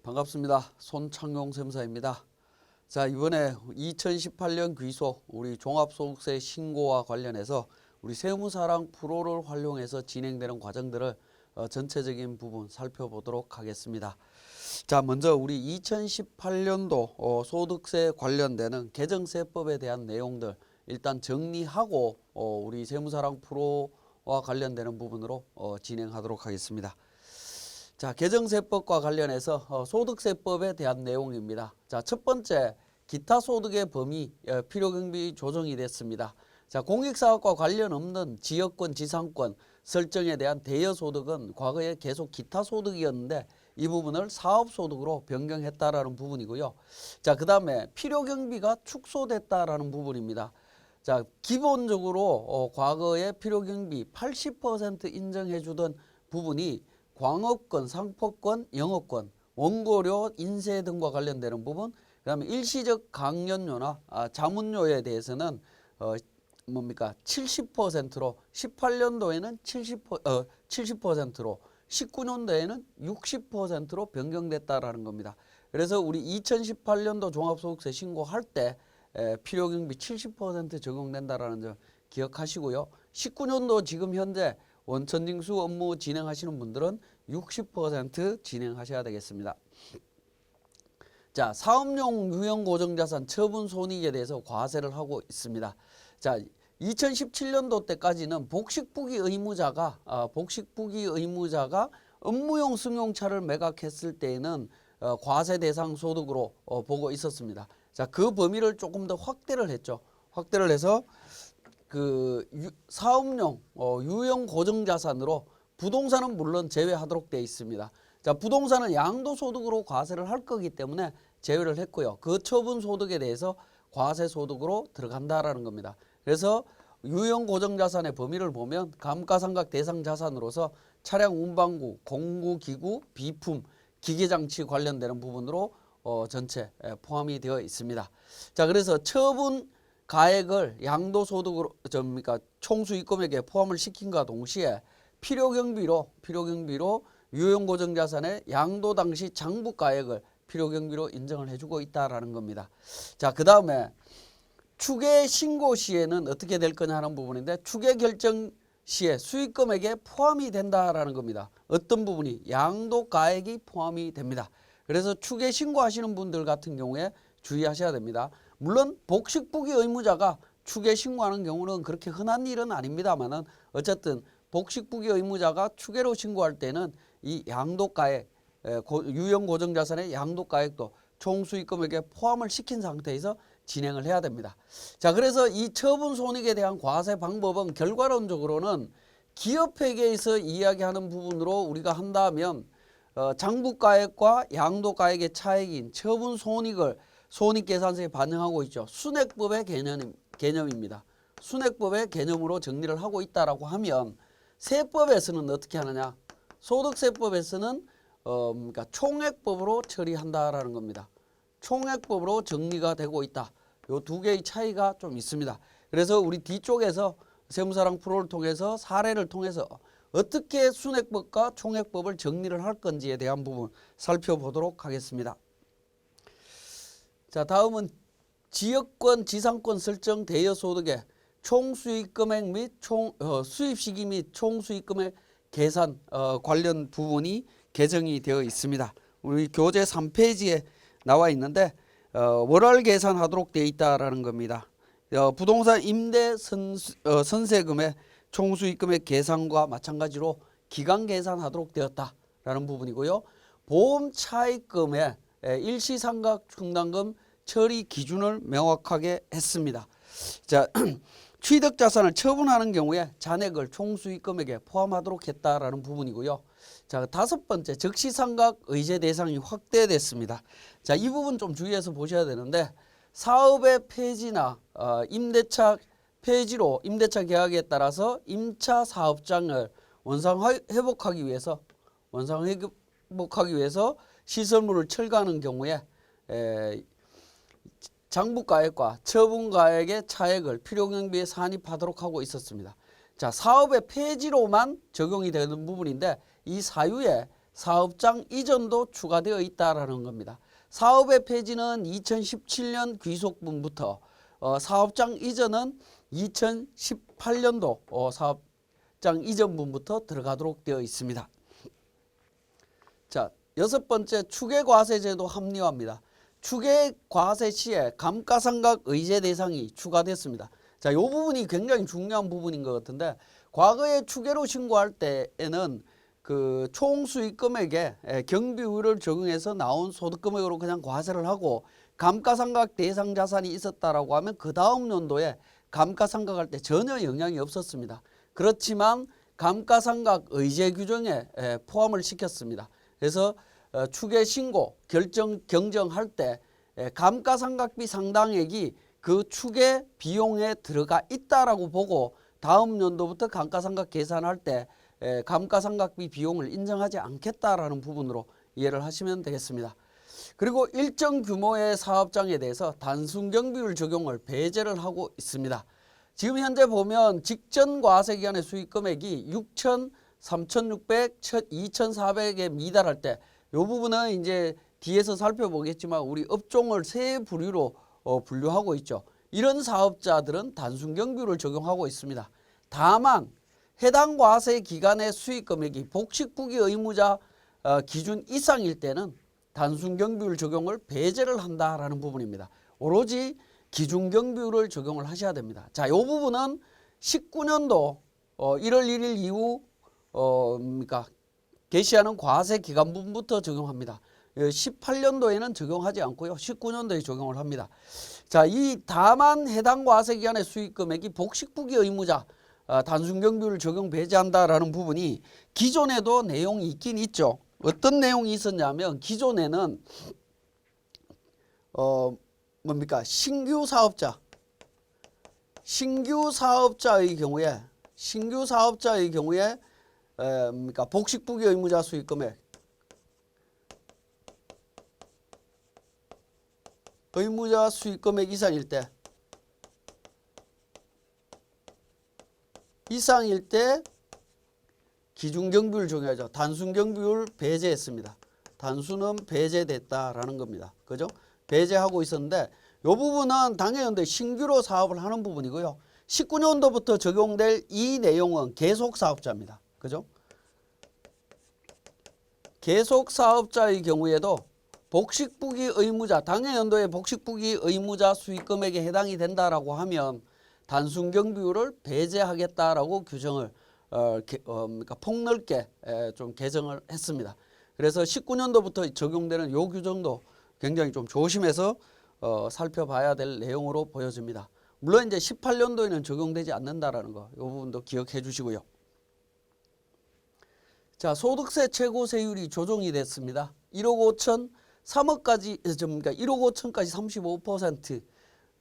반갑습니다. 손창용 세무사입니다. 자, 이번에 2018년 귀속 우리 종합소득세 신고와 관련해서 우리 세무사랑 프로를 활용해서 진행되는 과정들을 전체적인 부분 살펴보도록 하겠습니다. 자, 먼저 우리 2018년도 소득세 관련되는 개정세법에 대한 내용들 일단 정리하고 우리 세무사랑 프로와 관련되는 부분으로 진행하도록 하겠습니다. 자, 개정세법과 관련해서 소득세법에 대한 내용입니다. 자, 첫 번째, 기타 소득의 범위 필요경비 조정이 됐습니다. 자, 공익사업과 관련 없는 지역권, 지상권 설정에 대한 대여소득은 과거에 계속 기타 소득이었는데 이 부분을 사업소득으로 변경했다라는 부분이고요. 자, 그 다음에 필요경비가 축소됐다라는 부분입니다. 자, 기본적으로 과거에 필요경비 80% 인정해주던 부분이 광업권, 상표권, 영업권, 원고료, 인세 등과 관련되는 부분, 그 다음에 일시적 강연료나 자문료에 대해서는 70%로 18년도에는 70%로 19년도에는 60%로 변경됐다라는 겁니다. 그래서 우리 2018년도 종합소득세 신고할 때 필요경비 70% 적용된다라는 점 기억하시고요. 19년도 지금 현재 원천징수 업무 진행하시는 분들은 60% 진행하셔야 되겠습니다. 자, 사업용 유형 고정자산 처분 손익에 대해서 과세를 하고 있습니다. 자, 2017년도 때까지는 복식부기 의무자가 업무용 승용차를 매각했을 때에는 과세 대상 소득으로 보고 있었습니다. 자, 그 범위를 조금 더 확대를 했죠. 확대를 해서 사업용 유형 고정자산으로 부동산은 물론 제외하도록 되어 있습니다. 자, 부동산은 양도소득으로 과세를 할 거기 때문에 제외를 했고요. 그 처분 소득에 대해서 과세 소득으로 들어간다라는 겁니다. 그래서 유형 고정자산의 범위를 보면 감가상각 대상 자산으로서 차량 운반구, 공구기구, 비품, 기계장치 관련되는 부분으로 전체 포함이 되어 있습니다. 자, 그래서 처분 가액을 양도소득으로 총수익금액에 포함을 시킨과 동시에 필요경비로 유형고정자산의 양도 당시 장부가액을 필요경비로 인정을 해주고 있다라는 겁니다. 자, 그 다음에 추계 신고 시에는 어떻게 될 거냐 하는 부분인데 추계 결정 시에 수익금액에 포함이 된다라는 겁니다. 어떤 부분이 양도가액이 포함이 됩니다. 그래서 추계 신고하시는 분들 같은 경우에 주의하셔야 됩니다. 물론 복식부기 의무자가 추계 신고하는 경우는 그렇게 흔한 일은 아닙니다만은 어쨌든 복식부기 의무자가 추계로 신고할 때는 이 양도가액, 유형 고정자산의 양도가액도 총수익금액에 포함을 시킨 상태에서 진행을 해야 됩니다. 자, 그래서 이 처분 손익에 대한 과세 방법은 결과론적으로는 기업회계에서 이야기하는 부분으로 우리가 한다면 장부가액과 양도가액의 차액인 처분 손익을 손익계산서에 반영하고 있죠. 순액법의 개념입니다. 순액법의 개념으로 정리를 하고 있다라고 하면 세법에서는 어떻게 하느냐? 소득세법에서는 총액법으로 처리한다라는 겁니다. 총액법으로 정리가 되고 있다. 요 두 개의 차이가 좀 있습니다. 그래서 우리 뒤쪽에서 세무사랑 프로를 통해서 사례를 통해서 어떻게 순액법과 총액법을 정리를 할 건지에 대한 부분 살펴보도록 하겠습니다. 자, 다음은 지역권, 지상권 설정 대여소득의 총수익금액 및 수입시기 및 총수익금액 계산 관련 부분이 개정이 되어 있습니다. 우리 교재 3페이지에 나와 있는데 월할 계산하도록 되어 있다라는 겁니다. 부동산 임대 선세금의 총수익금액 계산과 마찬가지로 기간 계산하도록 되었다라는 부분이고요. 보험 차익금의 일시상각 충당금 처리 기준을 명확하게 했습니다. 자, 취득자산을 처분하는 경우에 잔액을 총수익금액에 포함하도록 했다라는 부분이고요. 자, 다섯 번째, 적시상각 의제 대상이 확대됐습니다. 자, 이 부분 좀 주의해서 보셔야 되는데 사업의 폐지나 임대차 폐지로 임대차 계약에 따라서 임차 사업장을 원상회복하기 위해서 시설물을 철거하는 경우에 장부가액과 처분가액의 차액을 필요경비에 산입하도록 하고 있었습니다. 자, 사업의 폐지로만 적용이 되는 부분인데 이 사유에 사업장 이전도 추가되어 있다라는 겁니다. 사업의 폐지는 2017년 귀속분부터 사업장 이전은 2018년도 사업장 이전분부터 들어가도록 되어 있습니다. 자, 6번째 추계과세제도 합리화입니다. 추계과세 시에 감가상각 의제 대상이 추가됐습니다. 자, 이 부분이 굉장히 중요한 부분인 것 같은데 과거에 추계로 신고할 때에는 그 총 수익 금액에 경비율을 적용해서 나온 소득 금액으로 그냥 과세를 하고 감가상각 대상 자산이 있었다라고 하면 그 다음 연도에 감가상각할 때 전혀 영향이 없었습니다. 그렇지만 감가상각 의제 규정에 포함을 시켰습니다. 그래서 추계 신고 경정할 때 감가상각비 상당액이 그 추계 비용에 들어가 있다라고 보고 다음 연도부터 감가상각 계산할 때 감가상각비 비용을 인정하지 않겠다라는 부분으로 이해를 하시면 되겠습니다. 그리고 일정 규모의 사업장에 대해서 단순 경비율 적용을 배제를 하고 있습니다. 지금 현재 보면 직전 과세 기간의 수익 금액이 6천, 3,600, 2,400에 미달할 때 이 부분은 이제 뒤에서 살펴보겠지만 우리 업종을 세 부류로 분류하고 있죠. 이런 사업자들은 단순 경비율을 적용하고 있습니다. 다만 해당 과세 기간의 수익 금액이 복식부기 의무자 기준 이상일 때는 단순 경비율 적용을 배제를 한다라는 부분입니다. 오로지 기준 경비율을 적용을 하셔야 됩니다. 자, 이 부분은 19년도 1월 1일 이후 그러니까 개시하는 과세 기간분부터 적용합니다. 18년도에는 적용하지 않고요. 19년도에 적용을 합니다. 자, 다만 해당 과세 기간의 수익 금액이 복식부기 의무자 단순 경비율 적용 배제한다라는 부분이 기존에도 내용이 있긴 있죠. 어떤 내용이 있었냐면 기존에는 뭡니까? 신규 사업자의 경우에 그러니까 복식부기 의무자 수익 금액 이상일 때 기준 경비율 적용하죠. 단순 경비율 배제했습니다. 단순은 배제됐다라는 겁니다. 그죠? 배제하고 있었는데 이 부분은 당연히 신규로 사업을 하는 부분이고요. 19년도부터 적용될 이 내용은 계속 사업자입니다. 그죠? 계속 사업자의 경우에도 복식부기 의무자, 당해 연도의 복식부기 의무자 수익 금액에 해당이 된다라고 하면 단순 경비율을 배제하겠다라고 규정을 그러니까 폭넓게 좀 개정을 했습니다. 그래서 19년도부터 적용되는 요 규정도 굉장히 좀 조심해서 살펴봐야 될 내용으로 보여집니다. 물론 이제 18년도에는 적용되지 않는다라는 거, 이 부분도 기억해 주시고요. 자, 소득세 최고 세율이 조정이 됐습니다. 1억 5천, 3억까지, 그러니까 1억 5천까지 35%,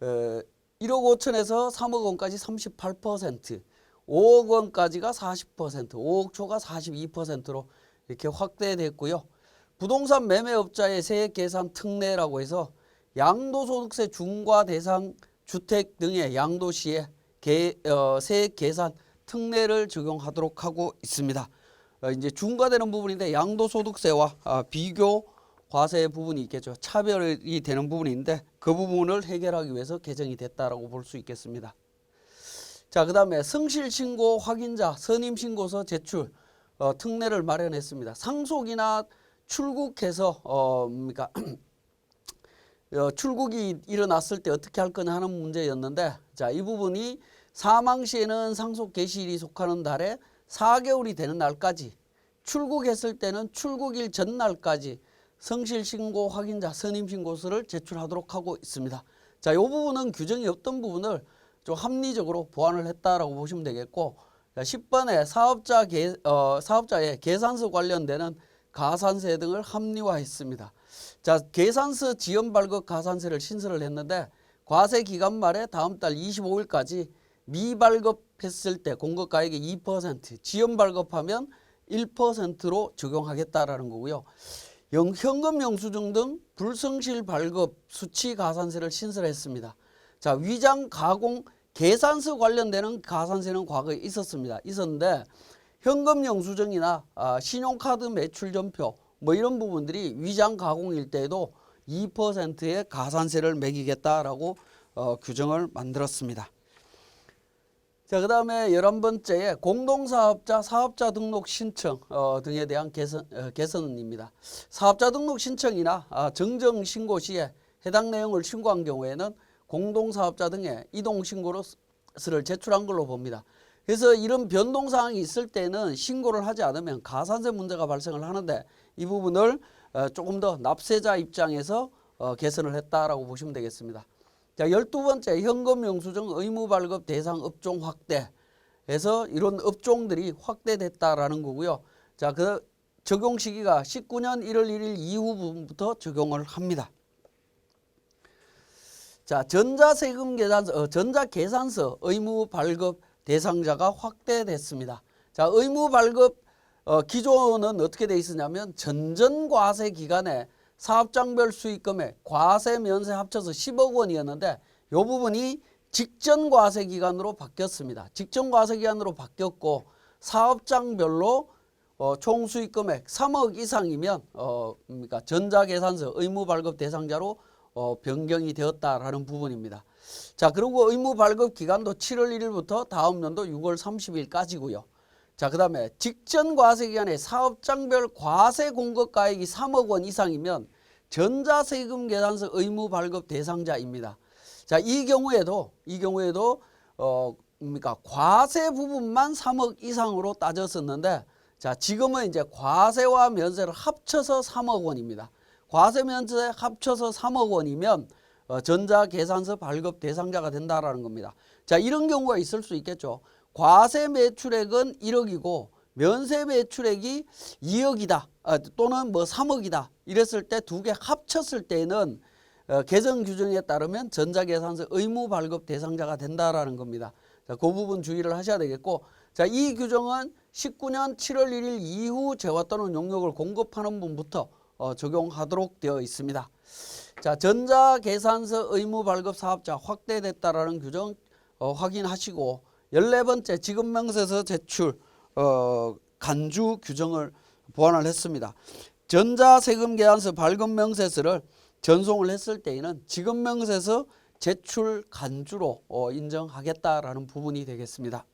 1억 5천에서 3억 원까지 38%, 5억 원까지가 40%, 5억 초가 42%로 이렇게 확대됐고요. 부동산 매매업자의 세액 계산 특례라고 해서 양도소득세 중과 대상 주택 등의 양도시에 세액 계산 특례를 적용하도록 하고 있습니다. 이제 중과되는 부분인데 양도소득세와 비교 과세 부분이 있겠죠. 차별이 되는 부분인데 그 부분을 해결하기 위해서 개정이 됐다라고 볼 수 있겠습니다. 자, 그 다음에 성실신고 확인자 선임신고서 제출 특례를 마련했습니다. 상속이나 출국해서 그러니까 출국이 일어났을 때 어떻게 할 거냐 하는 문제였는데, 자, 이 부분이 사망 시에는 상속 개시일이 속하는 달에 4개월이 되는 날까지, 출국했을 때는 출국일 전날까지 성실신고 확인자 선임신고서를 제출하도록 하고 있습니다. 자, 이 부분은 규정이 없던 부분을 좀 합리적으로 보완을 했다라고 보시면 되겠고, 10번에 사업자의 계산서 관련되는 가산세 등을 합리화했습니다. 자, 계산서 지연 발급 가산세를 신설을 했는데 과세 기간 말에 다음 달 25일까지 미발급했을 때 공급가액의 2%, 지연 발급하면 1%로 적용하겠다라는 거고요. 현금 영수증 등 불성실 발급 수치 가산세를 신설했습니다. 자, 위장 가공 계산서 관련되는 가산세는 과거에 있었는데 현금 영수증이나 신용카드 매출 전표 뭐 이런 부분들이 위장 가공일 때에도 2%의 가산세를 매기겠다라고 규정을 만들었습니다. 자, 그 다음에 11번째에 공동사업자 사업자 등록 신청 등에 대한 개선입니다. 사업자 등록 신청이나 정정신고 시에 해당 내용을 신고한 경우에는 공동사업자 등의 이동신고서를 제출한 걸로 봅니다. 그래서 이런 변동사항이 있을 때는 신고를 하지 않으면 가산세 문제가 발생을 하는데 이 부분을 조금 더 납세자 입장에서 개선을 했다라고 보시면 되겠습니다. 자, 12번째 현금 영수증 의무 발급 대상 업종 확대해서 이런 업종들이 확대됐다라는 거고요. 자, 그 적용 시기가 19년 1월 1일 이후 부분부터 적용을 합니다. 자, 전자계산서 의무 발급 대상자가 확대됐습니다. 자, 의무 발급 기존은 어떻게 돼 있었냐면 전전과세 기간에 사업장별 수익금액 과세 면세 합쳐서 10억 원이었는데 이 부분이 직전과세 기간으로 바뀌었습니다. 직전과세 기간으로 바뀌었고 사업장별로 총 수익금액 3억 이상이면 그러니까 전자계산서 의무 발급 대상자로 변경이 되었다라는 부분입니다. 자, 그리고 의무 발급 기간도 7월 1일부터 다음 연도 6월 30일까지고요. 자, 그 다음에 직전 과세 기간에 사업장별 과세 공급가액이 3억 원 이상이면 전자세금 계산서 의무 발급 대상자입니다. 자, 이 경우에도 그러니까 과세 부분만 3억 이상으로 따졌었는데 자, 지금은 이제 과세와 면세를 합쳐서 3억 원입니다. 과세 면세 합쳐서 3억 원이면 전자계산서 발급 대상자가 된다라는 겁니다. 자, 이런 경우가 있을 수 있겠죠. 과세 매출액은 1억이고 면세 매출액이 2억이다 또는 뭐 3억이다 이랬을 때 두 개 합쳤을 때는 개정 규정에 따르면 전자계산서 의무 발급 대상자가 된다라는 겁니다. 자, 그 부분 주의를 하셔야 되겠고, 자, 이 규정은 19년 7월 1일 이후 재화 또는 용역을 공급하는 분부터 적용하도록 되어 있습니다. 자, 전자계산서 의무 발급 사업자 확대됐다라는 규정 확인하시고 14번째 지급명세서 제출 간주 규정을 보완을 했습니다. 전자세금계산서 발급명세서를 전송을 했을 때에는 지급명세서 제출 간주로 인정하겠다라는 부분이 되겠습니다.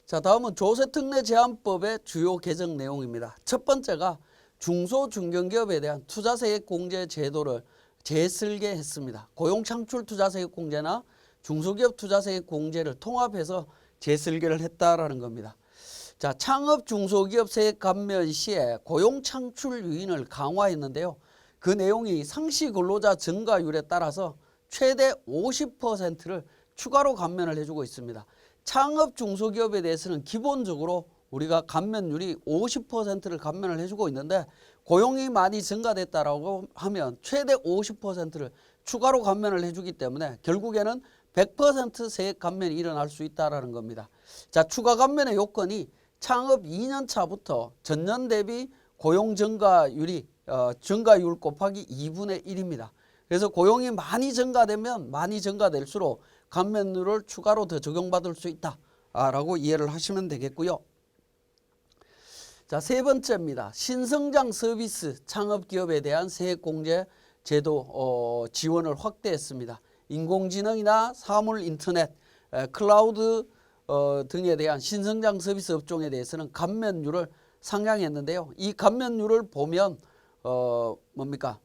자, 다음은 조세특례제한법의 주요 개정 내용입니다. 첫 번째가 중소중견기업에 대한 투자세액공제 제도를 재설계했습니다. 고용창출투자세액공제나 중소기업 투자세액공제를 통합해서 재설계를 했다라는 겁니다. 자, 창업 중소기업 세액 감면 시에 고용창출 유인을 강화했는데요. 그 내용이 상시 근로자 증가율에 따라서 최대 50%를 추가로 감면을 해주고 있습니다. 창업 중소기업에 대해서는 기본적으로 우리가 감면율이 50%를 감면을 해주고 있는데 고용이 많이 증가됐다라고 하면 최대 50%를 추가로 감면을 해주기 때문에 결국에는 100% 세액 감면이 일어날 수 있다는 겁니다. 자, 추가 감면의 요건이 창업 2년 차부터 전년 대비 고용 증가율이 증가율 곱하기 2분의 1입니다. 그래서 고용이 많이 증가되면 많이 증가될수록 감면율을 추가로 더 적용받을 수 있다라고 이해를 하시면 되겠고요. 자, 세 번째입니다. 신성장 서비스 창업기업에 대한 세액공제 제도 지원을 확대했습니다. 인공지능이나 사물 인터넷, 클라우드 등에 대한 신성장 서비스 업종에 대해서는 감면율을 상향했는데요. 이 감면율을 보면 뭡니까?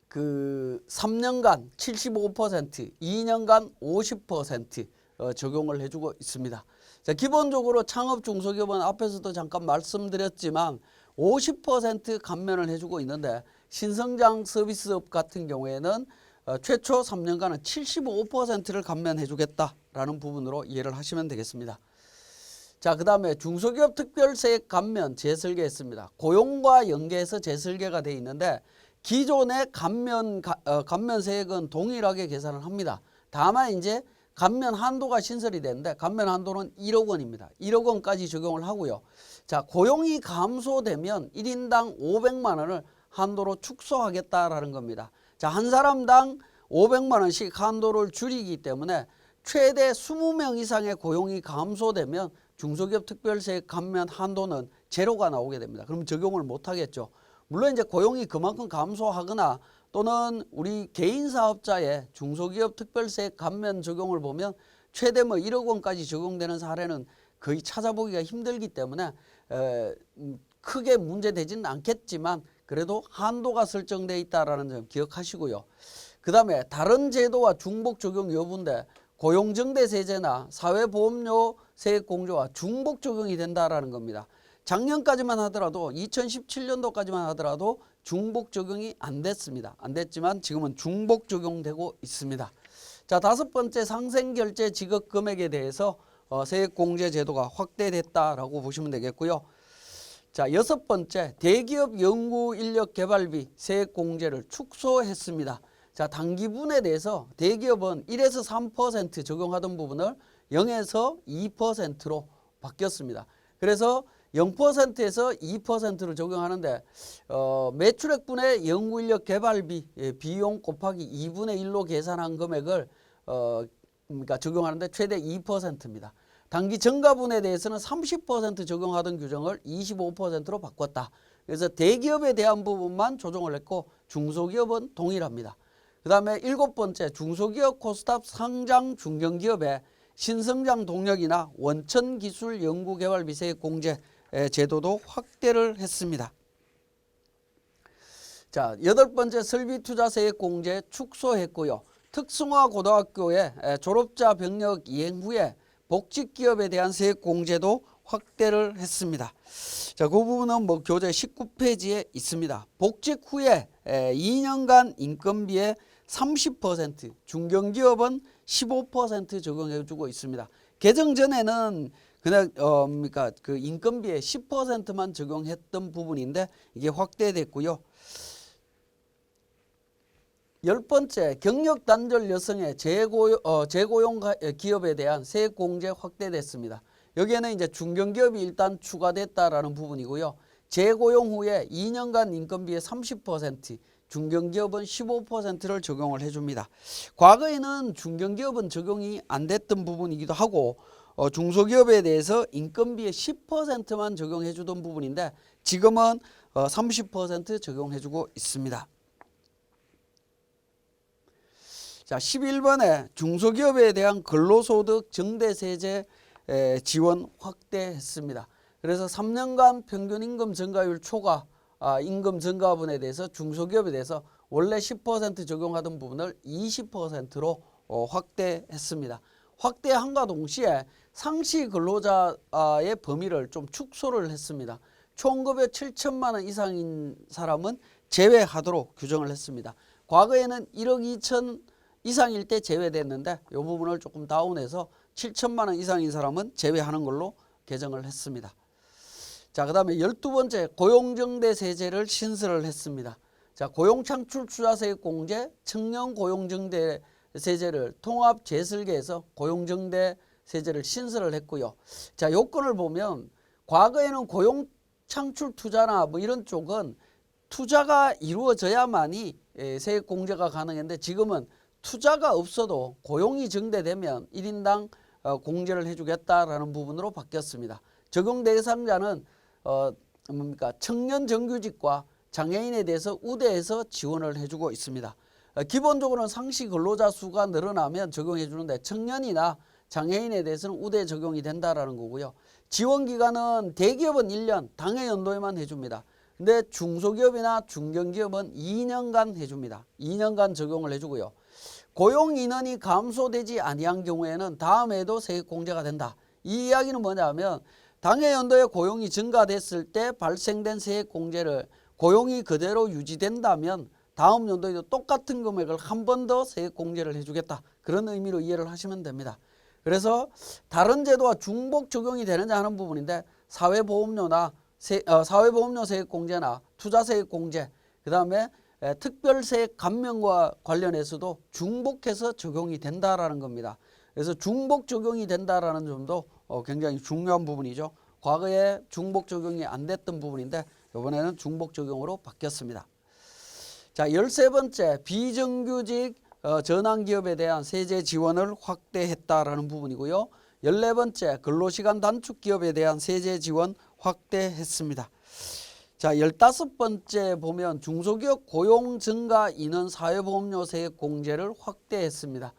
그 3년간 75%, 2년간 50% 적용을 해주고 있습니다. 자, 기본적으로 창업 중소기업은 앞에서도 잠깐 말씀드렸지만 50% 감면을 해주고 있는데 신성장 서비스업 같은 경우에는 최초 3년간은 75%를 감면해주겠다라는 부분으로 이해를 하시면 되겠습니다. 자, 그 다음에 중소기업 특별세액 감면 재설계했습니다. 고용과 연계해서 재설계가 되어 있는데 기존의 감면세액은 동일하게 계산을 합니다. 다만 이제 감면 한도가 신설이 되는데 감면 한도는 1억 원입니다. 1억 원까지 적용을 하고요. 자, 고용이 감소되면 1인당 500만 원을 한도로 축소하겠다라는 겁니다. 자, 한 사람당 500만 원씩 한도를 줄이기 때문에 최대 20명 이상의 고용이 감소되면 중소기업 특별세 감면 한도는 제로가 나오게 됩니다. 그럼 적용을 못 하겠죠. 물론 이제 고용이 그만큼 감소하거나 또는 우리 개인 사업자의 중소기업 특별세 감면 적용을 보면 최대 뭐 1억 원까지 적용되는 사례는 거의 찾아보기가 힘들기 때문에 크게 문제되지는 않겠지만 그래도 한도가 설정되어 있다는 점 기억하시고요. 그 다음에 다른 제도와 중복 적용 여부인데 고용정대세제나 사회보험료 세액공제와 중복 적용이 된다라는 겁니다. 작년까지만 하더라도 2017년도까지만 하더라도 중복 적용이 안 됐습니다. 안 됐지만 지금은 중복 적용되고 있습니다. 자, 다섯 번째 상생결제 지급 금액에 대해서 세액공제 제도가 확대됐다라고 보시면 되겠고요. 자, 여섯 번째 대기업 연구인력개발비 세액공제를 축소했습니다. 자, 단기분에 대해서 대기업은 1에서 3% 적용하던 부분을 0에서 2%로 바뀌었습니다. 그래서 0%에서 2%를 적용하는데 매출액분의 연구인력 개발비 비용 곱하기 2분의 1로 계산한 금액을 그러니까 적용하는데 최대 2%입니다. 단기 증가분에 대해서는 30% 적용하던 규정을 25%로 바꿨다. 그래서 대기업에 대한 부분만 조정을 했고 중소기업은 동일합니다. 그 다음에 일곱 번째 중소기업 코스닥 상장 중견기업의 신성장 동력이나 원천기술 연구개발비 세액 공제 제도도 확대를 했습니다. 자, 여덟 번째 설비투자세액 공제 축소했고요. 특성화 고등학교의 졸업자 병력 이행 후에 복직기업에 대한 세액 공제도 확대를 했습니다. 자, 그 부분은 뭐 교재 19페이지에 있습니다. 복직 후에 2년간 인건비의 30%, 중견기업은 15% 적용해주고 있습니다. 개정 전에는 그냥 그러니까 그 인건비의 10%만 적용했던 부분인데 이게 확대됐고요. 열 번째 경력 단절 여성의 재고용 기업에 대한 세액 공제 확대됐습니다. 여기에는 이제 중견기업이 일단 추가됐다라는 부분이고요. 재고용 후에 2년간 인건비의 30%, 중견기업은 15%를 적용을 해줍니다. 과거에는 중견기업은 적용이 안 됐던 부분이기도 하고 중소기업에 대해서 인건비의 10%만 적용해주던 부분인데 지금은 30% 적용해주고 있습니다. 자, 11번에 중소기업에 대한 근로소득 정대세제 지원 확대했습니다. 그래서 3년간 평균임금 증가율 초과 임금 증가분에 대해서 중소기업에 대해서 원래 10% 적용하던 부분을 20%로 확대했습니다. 확대함과 동시에 상시 근로자의 범위를 좀 축소를 했습니다. 총급여 7천만 원 이상인 사람은 제외하도록 규정을 했습니다. 과거에는 1억 2천 이상일 때 제외됐는데 이 부분을 조금 다운해서 7천만 원 이상인 사람은 제외하는 걸로 개정을 했습니다. 자, 그 다음에 12번째 고용정대세제를 신설을 했습니다. 자, 고용창출투자세액 공제, 청년 고용정대세제를 통합 재설계해서 고용정대세제를 신설을 했고요. 자, 요건을 보면 과거에는 고용창출투자나 뭐 이런 쪽은 투자가 이루어져야만이 세액 공제가 가능했는데 지금은 투자가 없어도 고용이 증대되면 1인당 공제를 해주겠다라는 부분으로 바뀌었습니다. 적용 대상자는 청년 정규직과 장애인에 대해서 우대해서 지원을 해주고 있습니다. 기본적으로는 상시 근로자 수가 늘어나면 적용해 주는데 청년이나 장애인에 대해서는 우대 적용이 된다라는 거고요. 지원 기간은 대기업은 1년 당해 연도에만 해줍니다. 근데 중소기업이나 중견기업은 2년간 해줍니다. 2년간 적용을 해주고요. 고용 인원이 감소되지 아니한 경우에는 다음 해에도 세액 공제가 된다. 이 이야기는 뭐냐면 당해 연도에 고용이 증가됐을 때 발생된 세액 공제를 고용이 그대로 유지된다면 다음 연도에도 똑같은 금액을 한 번 더 세액 공제를 해주겠다. 그런 의미로 이해를 하시면 됩니다. 그래서 다른 제도와 중복 적용이 되느냐 하는 부분인데 사회보험료 세액 공제나 투자세액 공제, 그 다음에 특별세액 감면과 관련해서도 중복해서 적용이 된다라는 겁니다. 그래서 중복 적용이 된다라는 점도 굉장히 중요한 부분이죠. 과거에 중복 적용이 안 됐던 부분인데 이번에는 중복 적용으로 바뀌었습니다. 자, 13번째 비정규직 전환기업에 대한 세제 지원을 확대했다라는 부분이고요. 14번째 근로시간 단축 기업에 대한 세제 지원 확대했습니다. 자, 15번째 보면 중소기업 고용 증가 인원 사회보험료 세액 공제를 확대했습니다.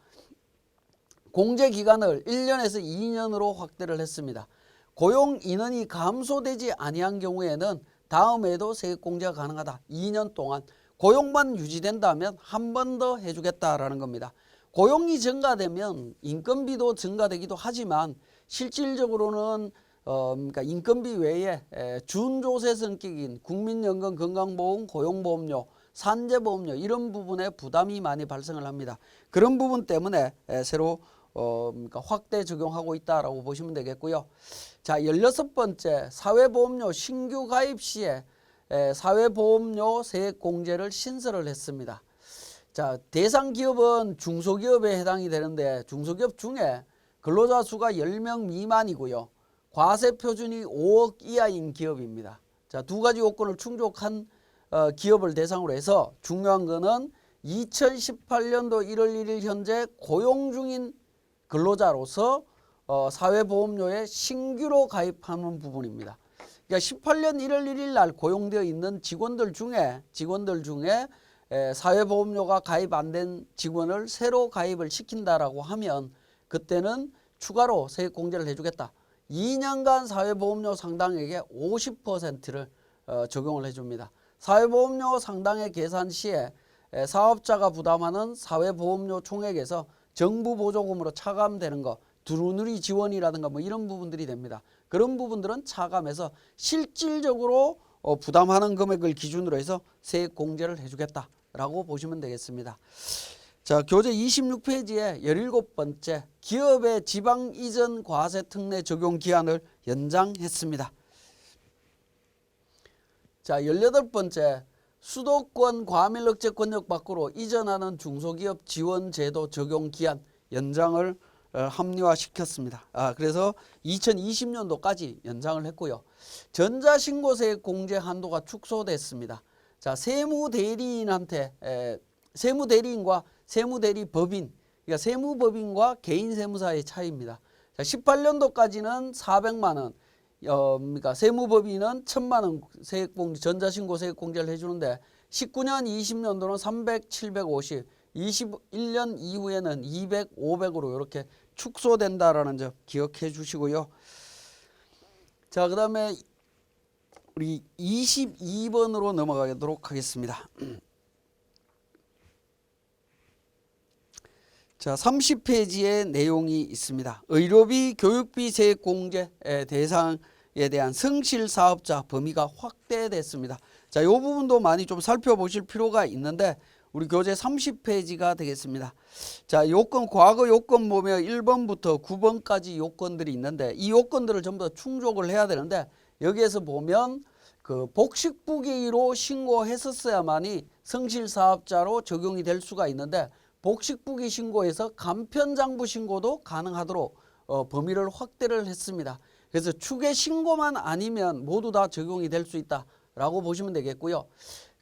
공제 기간을 1년에서 2년으로 확대를 했습니다. 고용 인원이 감소되지 아니한 경우에는 다음에도 세액 공제가 가능하다. 2년 동안 고용만 유지된다면 한 번 더 해주겠다라는 겁니다. 고용이 증가되면 인건비도 증가되기도 하지만 실질적으로는 그러니까 인건비 외에 준조세 성격인 국민연금, 건강보험, 고용보험료, 산재보험료 이런 부분에 부담이 많이 발생을 합니다. 그런 부분 때문에 새로 그러니까 확대 적용하고 있다라고 보시면 되겠고요. 자, 16번째 사회보험료 신규 가입 시에 사회보험료 세액 공제를 신설을 했습니다. 자, 대상 기업은 중소기업에 해당이 되는데 중소기업 중에 근로자 수가 10명 미만이고요. 과세 표준이 5억 이하인 기업입니다. 자, 두 가지 요건을 충족한 기업을 대상으로 해서 중요한 거는 2018년도 1월 1일 현재 고용 중인 근로자로서 사회보험료에 신규로 가입하는 부분입니다. 그러니까 18년 1월 1일 날 고용되어 있는 직원들 중에 사회보험료가 가입 안 된 직원을 새로 가입을 시킨다라고 하면 그때는 추가로 세액 공제를 해주겠다. 2년간 사회보험료 상당액의 50%를 적용을 해줍니다. 사회보험료 상당액 계산 시에 사업자가 부담하는 사회보험료 총액에서 정부 보조금으로 차감되는 거, 두루누리 지원이라든가 뭐 이런 부분들이 됩니다. 그런 부분들은 차감해서 실질적으로 부담하는 금액을 기준으로 해서 세액 공제를 해주겠다라고 보시면 되겠습니다. 자, 교재 26페이지에 17번째 기업의 지방 이전 과세 특례 적용 기한을 연장했습니다. 자, 18번째 수도권 과밀억제 권역 밖으로 이전하는 중소기업 지원 제도 적용 기한 연장을 합리화시켰습니다. 그래서 2020년도까지 연장을 했고요. 전자신고세액 공제 한도가 축소됐습니다. 자, 세무대리인과 세무대리법인, 그러니까 세무법인과 개인세무사의 차이입니다. 자, 18년도까지는 400만 원, 그러니까 세무법인은 1000만 원 세액공제, 전자신고 세액공제를 해주는데 19년, 20년도는 300, 750, 21년 이후에는 200, 500으로 이렇게 축소된다라는 점 기억해 주시고요. 자, 그 다음에 우리 22번으로 넘어가도록 하겠습니다. 자, 30페이지에 내용이 있습니다. 의료비, 교육비 세액 공제 대상에 대한 성실사업자 범위가 확대됐습니다. 자, 이 부분도 많이 좀 살펴보실 필요가 있는데 우리 교재 30페이지가 되겠습니다. 자, 요건, 과거 요건 보면 1번부터 9번까지 요건들이 있는데 이 요건들을 전부 다 충족을 해야 되는데 여기에서 보면 그 복식부기로 신고했었어야만이 성실사업자로 적용이 될 수가 있는데 복식부기 신고에서 간편장부 신고도 가능하도록 범위를 확대를 했습니다. 그래서 추계 신고만 아니면 모두 다 적용이 될 수 있다라고 보시면 되겠고요.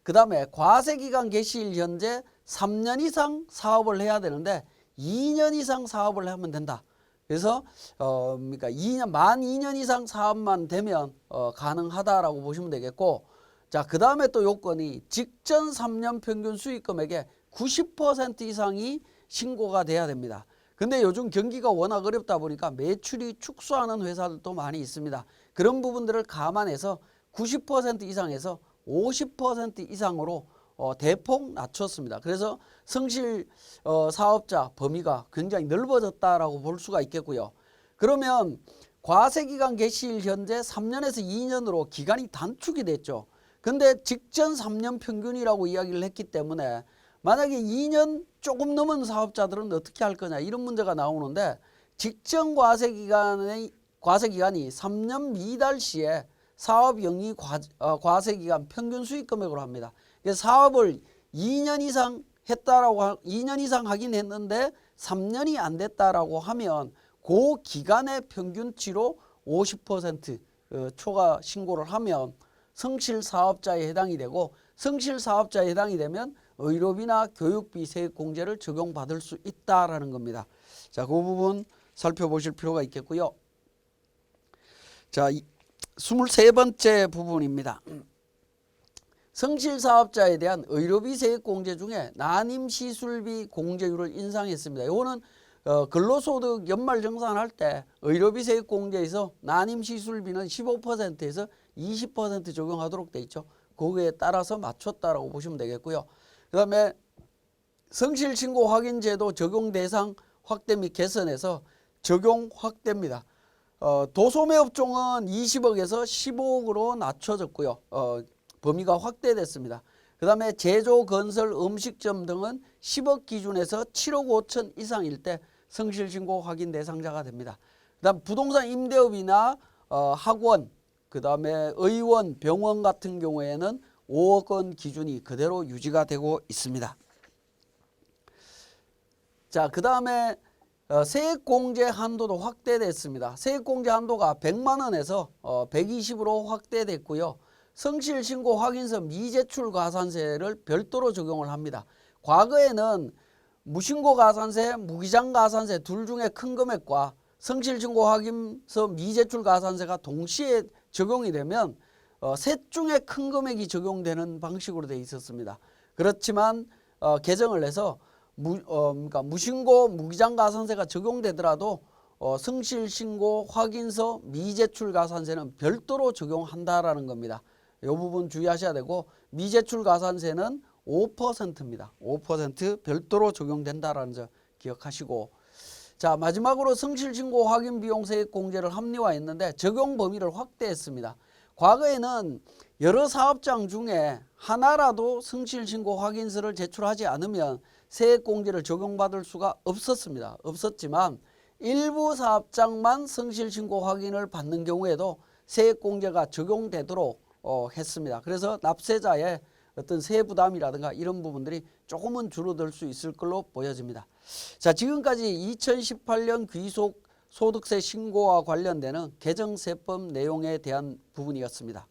그 다음에 과세기간 개시일 현재 3년 이상 사업을 해야 되는데 2년 이상 사업을 하면 된다. 그래서 그러니까 만 2년 이상 사업만 되면 가능하다라고 보시면 되겠고, 자, 그 다음에 또 요건이 직전 3년 평균 수익금액의 90% 이상이 신고가 돼야 됩니다. 근데 요즘 경기가 워낙 어렵다 보니까 매출이 축소하는 회사들도 많이 있습니다. 그런 부분들을 감안해서 90% 이상에서 50% 이상으로 대폭 낮췄습니다. 그래서 성실 사업자 범위가 굉장히 넓어졌다라고 볼 수가 있겠고요. 그러면 과세기간 개시일 현재 3년에서 2년으로 기간이 단축이 됐죠. 근데 직전 3년 평균이라고 이야기를 했기 때문에 만약에 2년 조금 넘은 사업자들은 어떻게 할 거냐 이런 문제가 나오는데 직전 과세기간이 3년 미달 시에 사업영위 과세기간 평균 수익금액으로 합니다. 그래서 사업을 2년 이상 했다라고 2년 이상 하긴 했는데 3년이 안 됐다라고 하면 그 기간의 평균치로 50% 초과 신고를 하면 성실사업자에 해당이 되고 성실사업자에 해당이 되면 의료비나 교육비 세액공제를 적용받을 수 있다라는 겁니다. 자, 그 부분 살펴보실 필요가 있겠고요. 자, 23번째 부분입니다. 성실사업자에 대한 의료비 세액공제 중에 난임시술비 공제율을 인상했습니다. 이거는 근로소득 연말정산할 때 의료비 세액공제에서 난임시술비는 15%에서 20% 적용하도록 돼 있죠. 거기에 따라서 맞췄다라고 보시면 되겠고요. 그 다음에 성실신고 확인제도 적용 대상 확대 및 개선해서 적용 확대입니다. 도소매업종은 20억에서 15억으로 낮춰졌고요. 범위가 확대됐습니다. 그 다음에 제조, 건설, 음식점 등은 10억 기준에서 7억 5천 이상일 때 성실신고 확인 대상자가 됩니다. 그 다음 부동산 임대업이나 학원, 그 다음에 의원, 병원 같은 경우에는 5억 원 기준이 그대로 유지가 되고 있습니다. 자, 그 다음에 세액공제 한도도 확대됐습니다. 세액공제 한도가 100만 원에서 120으로 확대됐고요. 성실신고 확인서 미제출 가산세를 별도로 적용을 합니다. 과거에는 무신고 가산세, 무기장 가산세 둘 중에 큰 금액과 성실신고 확인서 미제출 가산세가 동시에 적용이 되면 셋 중에 큰 금액이 적용되는 방식으로 되어 있었습니다. 그렇지만 개정을 해서 그러니까 무신고, 무기장 가산세가 적용되더라도 성실신고 확인서 미제출 가산세는 별도로 적용한다라는 겁니다. 이 부분 주의하셔야 되고 미제출 가산세는 5%입니다. 5% 별도로 적용된다라는 점 기억하시고, 자, 마지막으로 성실신고 확인 비용 세액 공제를 합리화했는데 적용 범위를 확대했습니다. 과거에는 여러 사업장 중에 하나라도 성실신고 확인서를 제출하지 않으면 세액 공제를 적용받을 수가 없었지만 일부 사업장만 성실신고 확인을 받는 경우에도 세액 공제가 적용되도록 했습니다. 그래서 납세자의 어떤 세부담이라든가 이런 부분들이 조금은 줄어들 수 있을 걸로 보여집니다. 자, 지금까지 2018년 귀속 소득세 신고와 관련되는 개정세법 내용에 대한 부분이었습니다.